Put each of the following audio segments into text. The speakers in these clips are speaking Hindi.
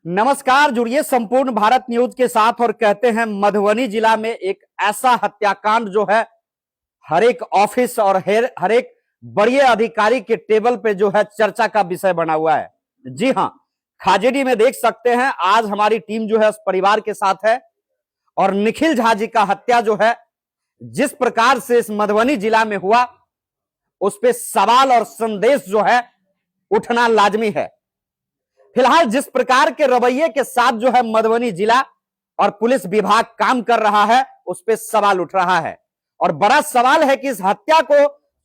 नमस्कार, जुड़िए संपूर्ण भारत न्यूज के साथ और कहते हैं मधुबनी जिला में एक ऐसा हत्याकांड जो है हर एक ऑफिस और हर एक बड़े अधिकारी के टेबल पे जो है चर्चा का विषय बना हुआ है। जी हां, खाजेडी में देख सकते हैं आज हमारी टीम जो है उस परिवार के साथ है और निखिल झा जी का हत्या जो है जिस प्रकार से इस मधुबनी जिला में हुआ उस पर सवाल और संदेश जो है उठना लाजमी है। फिलहाल जिस प्रकार के रवैये के साथ जो है मधुबनी जिला और पुलिस विभाग काम कर रहा है उस पर सवाल उठ रहा है और बड़ा सवाल है कि इस हत्या को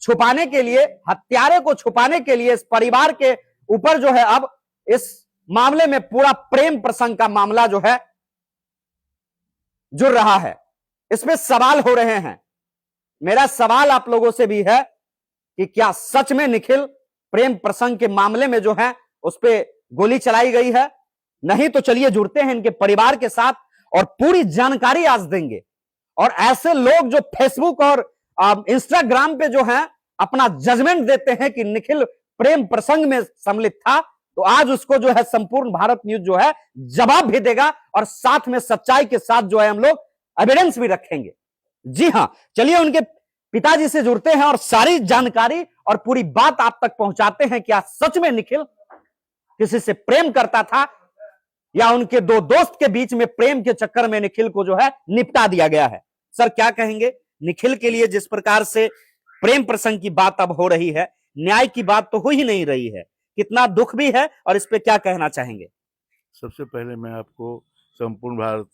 छुपाने के लिए, हत्यारे को छुपाने के लिए इस परिवार के ऊपर जो है अब इस मामले में पूरा प्रेम प्रसंग का मामला जो है जुड़ रहा है। इसमें सवाल हो रहे हैं। मेरा सवाल आप लोगों से भी है कि क्या सच में निखिल प्रेम प्रसंग के मामले में जो है उस पर गोली चलाई गई है? नहीं तो चलिए जुड़ते हैं इनके परिवार के साथ और पूरी जानकारी आज देंगे। और ऐसे लोग जो फेसबुक और इंस्टाग्राम पे जो है अपना जजमेंट देते हैं कि निखिल प्रेम प्रसंग में सम्मिलित था, तो आज उसको जो है संपूर्ण भारत न्यूज जो है जवाब भी देगा और साथ में सच्चाई के साथ जो है हम लोग एविडेंस भी रखेंगे। जी हां, चलिए उनके पिताजी से जुड़ते हैं और सारी जानकारी और पूरी बात आप तक पहुंचाते हैं। क्या सच में निखिल किसी से प्रेम करता था या उनके दो दोस्त के बीच में प्रेम के चक्कर में निखिल को जो है निपटा दिया गया है? सर क्या कहेंगे? निखिल के लिए जिस प्रकार से प्रेम प्रसंग की बात अब हो रही है, न्याय की बात तो हो ही नहीं रही है, कितना दुख भी है और इस पे क्या कहना चाहेंगे? सबसे पहले मैं आपको संपूर्ण भारत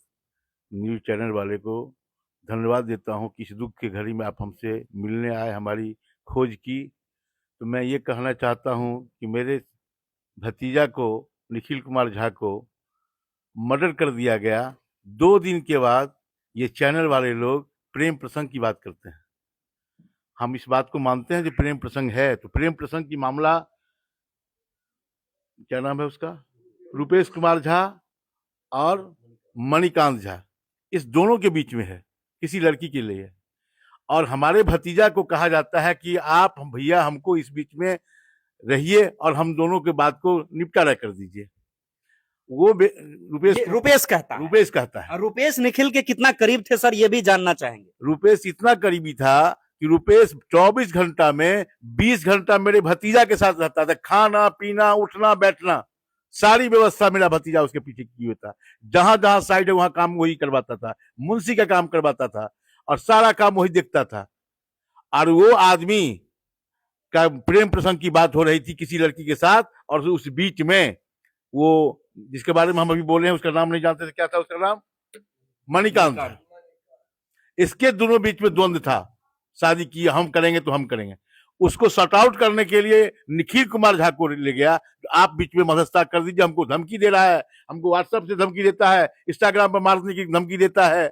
न्यूज चैनल वाले को धन्यवाद देता हूं कि इस दुख की घड़ी में आप हमसे मिलने आए, हमारी खोज की। तो मैं ये कहना चाहता हूं कि मेरे भतीजा को, निखिल कुमार झा को मर्डर कर दिया गया। 2 दिन के बाद ये चैनल वाले लोग प्रेम प्रसंग की बात करते हैं। हम इस बात को मानते हैं कि प्रेम प्रसंग है, तो प्रेम प्रसंग की मामला, क्या नाम है उसका, रुपेश कुमार झा और मणिकांत झा, इस दोनों के बीच में है, किसी लड़की के लिए। और हमारे भतीजा को कहा जाता है कि आप भैया हमको इस बीच में रहिए और हम दोनों के बात को निपटारा कर दीजिए। वो रुपेश कहता है। रुपेश निखिल के कितना करीब थे सर, ये भी जानना चाहेंगे। रुपेश इतना करीबी था कि रुपेश 24 घंटा में 20 घंटा मेरे भतीजा के साथ रहता था। खाना पीना, उठना बैठना, सारी व्यवस्था मेरा भतीजा उसके पीछे किए हुआ था। जहां जहां साइड है वहां काम वही करवाता था, मुंशी का काम करवाता था और सारा काम वही देखता था। और वो आदमी का प्रेम प्रसंग की बात हो रही थी किसी लड़की के साथ, और उस बीच में वो जिसके बारे में हम अभी बोले हैं उसका नाम नहीं जानते थे, क्या था उसका नाम, मणिकांत। इसके दोनों बीच में द्वंद्व था, शादी की हम करेंगे तो हम करेंगे। उसको सॉर्ट आउट करने के लिए निखिल कुमार झा को ले गया, आप बीच में मध्यस्थता कर दीजिए, हमको धमकी दे रहा है, हमको व्हाट्सएप से धमकी देता है, इंस्टाग्राम पर मारने की धमकी देता है।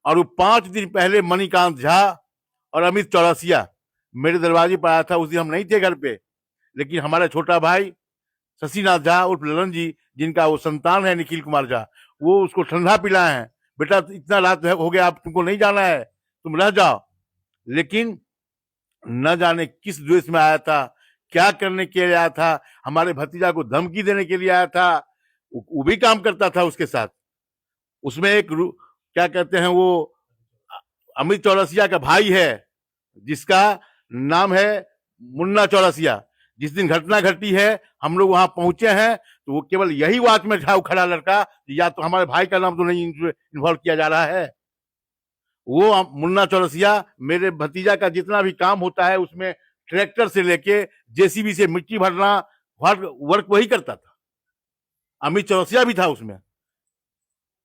और वो 5 दिन पहले मणिकांत झा और अमित चौरसिया मेरे दरवाजे पर आया था। उस दिन हम नहीं थे घर पे, लेकिन हमारा छोटा भाई शशिनाथ झा उर्फ ललन जी, जिनका वो संतान है निखिल कुमार झा, वो उसको ठंडा पिलाए हैं, बेटा इतना रात हो गया, आप तुमको नहीं जाना है, तुम रह जाओ। लेकिन न जाने किस द्वेष में आया था, क्या करने के लिए आया था, हमारे भतीजा को धमकी देने के लिए आया था। वो भी काम करता था उसके साथ। उसमें एक क्या कहते हैं, वो अमित चौरसिया का भाई है जिसका नाम है मुन्ना चौरसिया। जिस दिन घटना घटी है हम लोग वहां पहुंचे हैं, तो वो केवल यही बात में था, खड़ा लड़का, या तो हमारे भाई का नाम तो नहीं इन्वॉल्व किया जा रहा है। वो मुन्ना चौरसिया मेरे भतीजा का जितना भी काम होता है उसमें ट्रैक्टर से लेके जेसीबी से मिट्टी भरना, वर्क वही करता था। अमित चौरसिया भी था उसमें।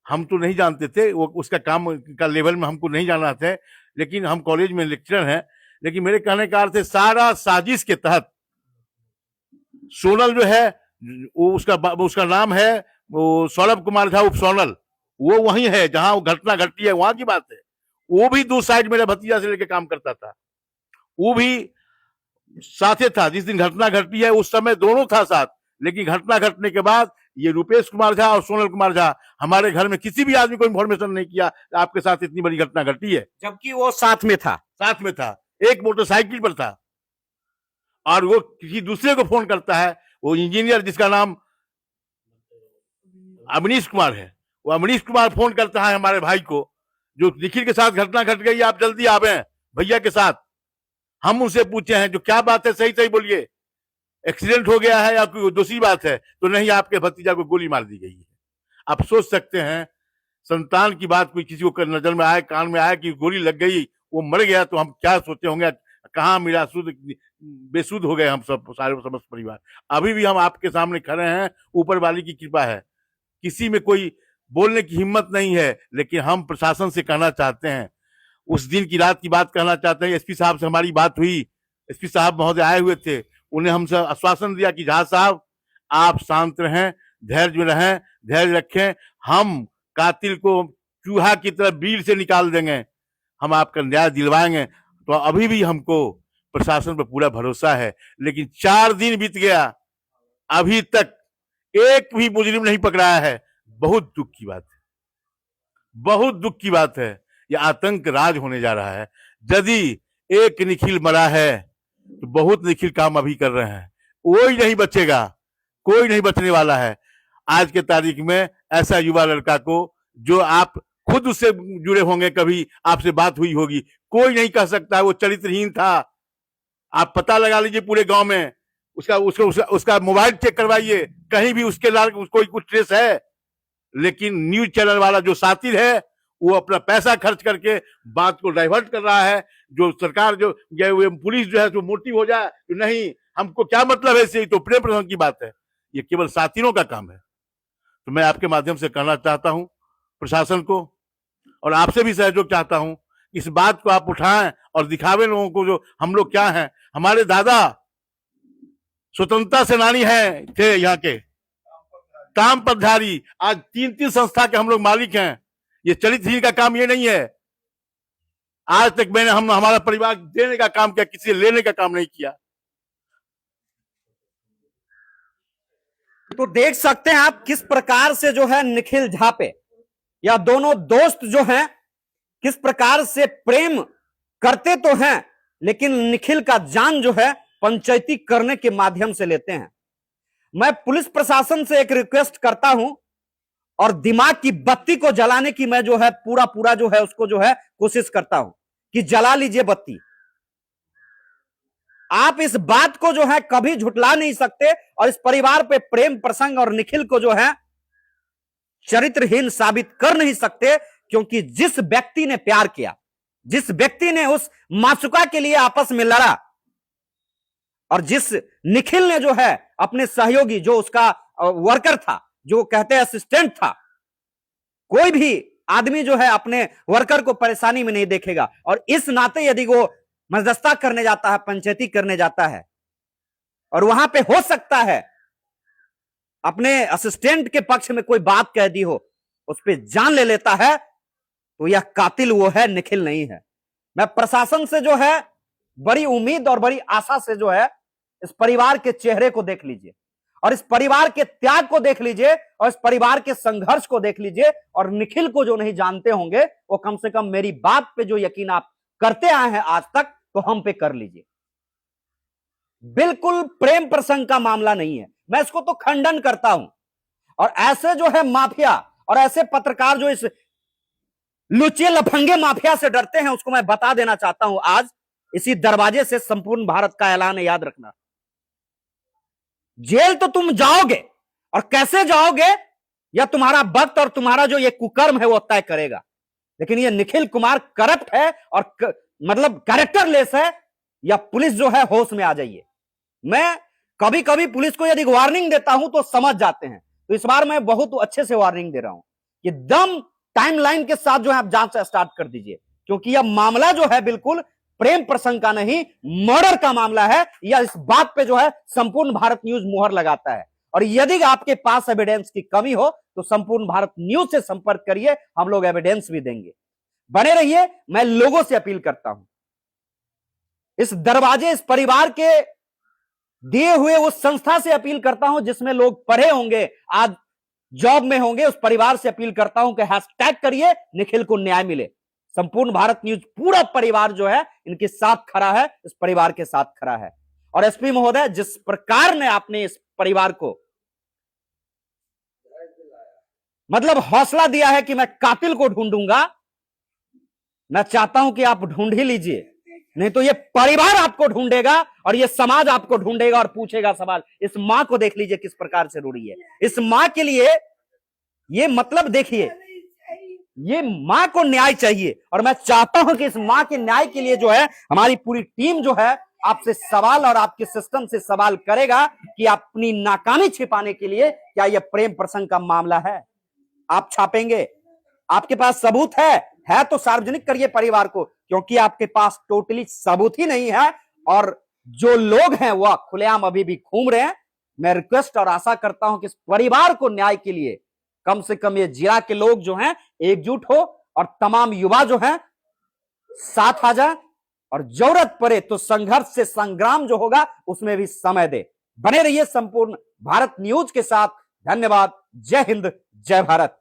हम तो नहीं जानते थे, वो उसका काम का लेवल में हमको नहीं जाना था, लेकिन हम कॉलेज में लेक्चरर हैं। लेकिन मेरे कहने का अर्थ है, सारा साजिश के तहत सोनल जो है, वो उसका नाम है वो सौरभ कुमार झा उप सोनल, वो वही है जहां वो घटना घटी है, वहां की बात है। वो भी 2 साइड मेरे भतीजा से लेके काम करता था, वो भी साथे था। जिस दिन घटना घटी है उस समय दोनों था साथ, लेकिन घटना घटने के बाद ये रुपेश कुमार झा और सोनल कुमार झा हमारे घर में किसी भी आदमी को इन्फॉर्मेशन नहीं किया आपके साथ इतनी बड़ी घटना घटी है, जबकि वो साथ में था, एक मोटरसाइकिल पर था। और वो किसी दूसरे को फोन करता है, वो इंजीनियर जिसका नाम अमनीश कुमार है। वो अमनीश कुमार फोन करता है हमारे भाई को, जो निखिल के साथ घटना घट गई, आप जल्दी आवे भैया के साथ। हम उनसे पूछे हैं जो क्या बात है, सही सही बोलिए, एक्सीडेंट हो गया है या कोई दूसरी बात है? तो नहीं, आपके भतीजा को गोली मार दी गई है। आप सोच सकते हैं, संतान की बात कोई किसी को नजर में आए, कान में आए कि गोली लग गई, वो मर गया, तो हम क्या सोचते होंगे, कहाँ मेरा शुद्ध बेसुध हो गए हम सब, सारे समस्त परिवार। अभी भी हम आपके सामने खड़े हैं, ऊपर वाली की कृपा है, किसी में कोई बोलने की हिम्मत नहीं है। लेकिन हम प्रशासन से कहना चाहते हैं, उस दिन की रात की बात कहना चाहते हैं। एसपी साहब से हमारी बात हुई, एसपी साहब महोदय आए हुए थे, उन्हें हमसे आश्वासन दिया कि झा साहब आप शांत रहें, धैर्य में रहें, धैर्य रखें, हम कातिल को चूहा की तरह बीड़ से निकाल देंगे, हम आपका न्याय दिलवाएंगे। तो अभी भी हमको प्रशासन पर पूरा भरोसा है। लेकिन 4 दिन बीत गया, अभी तक एक भी मुजरिम नहीं पकड़ाया है। बहुत दुख की बात है, बहुत दुख की बात है। यह आतंक राज होने जा रहा है। यदि एक निखिल मरा है तो बहुत निखिल काम अभी कर रहे हैं, कोई नहीं बचेगा, कोई नहीं बचने वाला है। आज के तारीख में ऐसा युवा लड़का को, जो आप खुद उससे जुड़े होंगे, कभी आपसे बात हुई होगी, कोई नहीं कह सकता वो चरित्रहीन था। आप पता लगा लीजिए पूरे गांव में, उसका मोबाइल चेक करवाइए, कहीं भी उसके लाल कोई कुछ ट्रेस है। लेकिन न्यूज चैनल वाला जो सातिर है, वो अपना पैसा खर्च करके बात को डाइवर्ट कर रहा है। जो सरकार जो पुलिस जो है तो मोटिव हो जाए, तो नहीं, हमको क्या मतलब है इससे, तो प्रेम प्रसंग की बात है, ये केवल साथियों का काम है। तो मैं आपके माध्यम से कहना चाहता हूं प्रशासन को, और आपसे भी सहयोग चाहता हूं, इस बात को आप उठाएं और दिखावे लोगों को जो हम लोग क्या हैं। हमारे दादा स्वतंत्रता सेनानी हैं, थे यहाँ के काम पदधारी, आज 3-3 संस्था के हम लोग मालिक हैं। ये चरित्रहीन का काम ये नहीं है। आज तक मैंने हमारा परिवार देने का काम किया, किसी से लेने का काम नहीं किया। तो देख सकते हैं आप किस प्रकार से जो है निखिल झा पे, या दोनों दोस्त जो हैं किस प्रकार से प्रेम करते तो हैं, लेकिन निखिल का जान जो है पंचायती करने के माध्यम से लेते हैं। मैं पुलिस प्रशासन से एक रिक्वेस्ट करता हूं, और दिमाग की बत्ती को जलाने की मैं जो है पूरा जो है उसको जो है कोशिश करता हूं कि जला लीजिए बत्ती। आप इस बात को जो है कभी झुटला नहीं सकते, और इस परिवार पे प्रेम प्रसंग और निखिल को जो है चरित्रहीन साबित कर नहीं सकते। क्योंकि जिस व्यक्ति ने प्यार किया, जिस व्यक्ति ने उस मासूका के लिए आपस में लड़ा, और जिस निखिल ने जो है अपने सहयोगी, जो उसका वर्कर था, जो कहते हैं असिस्टेंट था, कोई भी आदमी जो है अपने वर्कर को परेशानी में नहीं देखेगा। और इस नाते यदि वो मध्यस्थता करने जाता है, पंचायती करने जाता है, और वहां पे हो सकता है अपने असिस्टेंट के पक्ष में कोई बात कह दी हो, उस पर जान ले लेता है, तो यह कातिल वो है, निखिल नहीं है। मैं प्रशासन से जो है बड़ी उम्मीद और बड़ी आशा से जो है इस परिवार के चेहरे को देख लीजिए, और इस परिवार के त्याग को देख लीजिए, और इस परिवार के संघर्ष को देख लीजिए। और निखिल को जो नहीं जानते होंगे, वो कम से कम मेरी बात पे जो यकीन आप करते आए हैं आज तक, तो हम पे कर लीजिए। बिल्कुल प्रेम प्रसंग का मामला नहीं है, मैं इसको तो खंडन करता हूं। और ऐसे जो है माफिया और ऐसे पत्रकार जो इस लुचे लफंगे माफिया से डरते हैं, उसको मैं बता देना चाहता हूं आज इसी दरवाजे से, संपूर्ण भारत का ऐलान है, याद रखना। जेल तो तुम जाओगे, और कैसे जाओगे या तुम्हारा वक्त और तुम्हारा जो ये कुकर्म है वो तय करेगा। लेकिन ये निखिल कुमार करप्ट है और मतलब कैरेक्टरलेस है, या पुलिस जो है होश में आ जाइए। मैं कभी कभी पुलिस को यदि वार्निंग देता हूं तो समझ जाते हैं, तो इस बार मैं बहुत अच्छे से वार्निंग दे रहा हूं कि दम टाइमलाइन के साथ जो है आप जांच स्टार्ट कर दीजिए। क्योंकि यह मामला जो है बिल्कुल प्रेम प्रसंग का नहीं, मर्डर का मामला है। या इस बात पे जो है संपूर्ण भारत न्यूज मुहर लगाता है। और यदि आपके पास एविडेंस की कमी हो तो संपूर्ण भारत न्यूज से संपर्क करिए, हम लोग एविडेंस भी देंगे। बने रहिए। मैं लोगों से अपील करता हूं, इस दरवाजे, इस परिवार के दिए हुए उस संस्था से अपील करता हूं जिसमें लोग पढ़े होंगे, आज जॉब में होंगे, उस परिवार से अपील करता हूं कि हैशटैग करिए, निखिल को न्याय मिले। संपूर्ण भारत न्यूज पूरा परिवार जो है इनके साथ खड़ा है, इस परिवार के साथ खड़ा है। और एसपी महोदय, जिस प्रकार ने आपने इस परिवार को मतलब हौसला दिया है कि मैं कातिल को ढूंढूंगा। मैं चाहता हूं कि आप ढूंढ ही लीजिए, नहीं तो ये परिवार आपको ढूंढेगा और ये समाज आपको ढूंढेगा और पूछेगा सवाल। इस मां को देख लीजिए किस प्रकार से रो रही है। इस मां के लिए ये मतलब देखिए, ये मां को न्याय चाहिए और मैं चाहता हूं कि इस मां के न्याय के लिए जो है हमारी पूरी टीम जो है आपसे सवाल और आपके सिस्टम से सवाल करेगा कि अपनी नाकामी छिपाने के लिए क्या यह प्रेम प्रसंग का मामला है। आप छापेंगे, आपके पास सबूत है तो सार्वजनिक करिए परिवार को, क्योंकि आपके पास टोटली सबूत ही नहीं है और जो लोग हैं वह खुलेआम अभी भी घूम रहे हैं। मैं रिक्वेस्ट और आशा करता हूं कि इस परिवार को न्याय के लिए कम से कम ये जिला के लोग जो हैं एकजुट हो और तमाम युवा जो हैं साथ आ जाए और जरूरत पड़े तो संघर्ष से संग्राम जो होगा उसमें भी समय दे। बने रहिए संपूर्ण भारत न्यूज के साथ। धन्यवाद। जय हिंद, जय भारत।